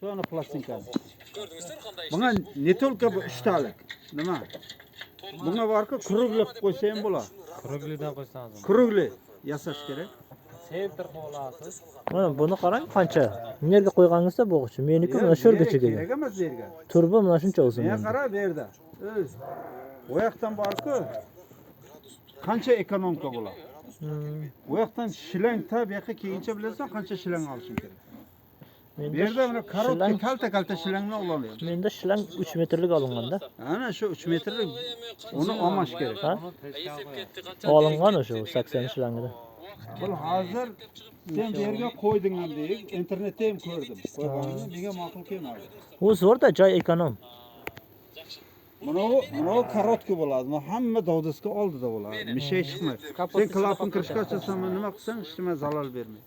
Şu ana plastinkani. Gördüңүздөр кандай Buna ne tolka bu 3 talik. Nima? Buna barka kurugli qilib qo'ysa ham bo'ladi. Kruglidan qo'ysangiz. Kurugli yasash kerak. Center qilasiz. Mana buni qarang qancha. Yerga qo'yganingizda bo'g'ichi. Meniki mana shu yergacha kelgan. Kerak emas yerga. Turbi mana shuncha o'zim. Men qara bu yerda. O'z. O yoqdan borku qancha ekonomika bo'ladi. O yoqdan shilang tab yoqqa kelguncha bilasan qancha shilang olishing kerak. Bu yerda mana karotka kalta shilangni ololadi. Menda shilang 3 metrlik olinganda. Ana shu 3 metrlik uni olmash kerak. Ha? эсеп кетти канча Olingan o'sha 80 shilangida. Bu hozir sen bu yerga qo'yding ham deylik, internetda ham ko'rdim. Qo'yganimni menga ma'qul kelmadi. U zo'rda joy ekonom. Mana karotka bo'ladi. Bu hamma dovdasga oldida bo'ladi. Mishay chiqmaydi. Sen klapni kirishga ochasan, nima qilsang, ishtima zalal bermaydi.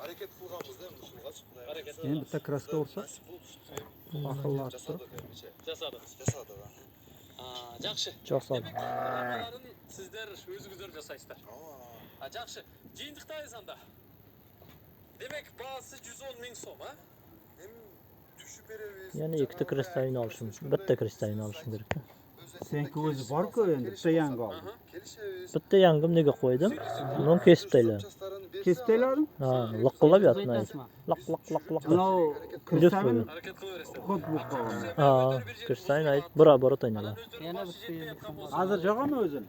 Harakat qilganmizda endi suvga chiqib. Endi bitta kraska ursa, aqlli atib. жасадыңыз Jasadi. жакшы Жасадым. Бааларын сиздер өзүңүздөр жасайсыздар жакшы жыйынтыктайбыз анда демек баасы 110 миң сом Hem düşüp bereriz. Yana ikkita kristalini olishim, bitta kristalini olishim kerak. Senki o'zi bor-ku endi, bitta yangi oldim. Kelişeriz. Bitta yangim nega qo'ydim? Buni kesib tayladim. Kesib taylading? Ha, liqillab yotdi. Laq laq laq laq. Ana kristalni аракет кыла бересиздер xuddi bu qolgan. Ha, kristalini ayt, bura-bura taynalar. Hozir jog'ami o'zini?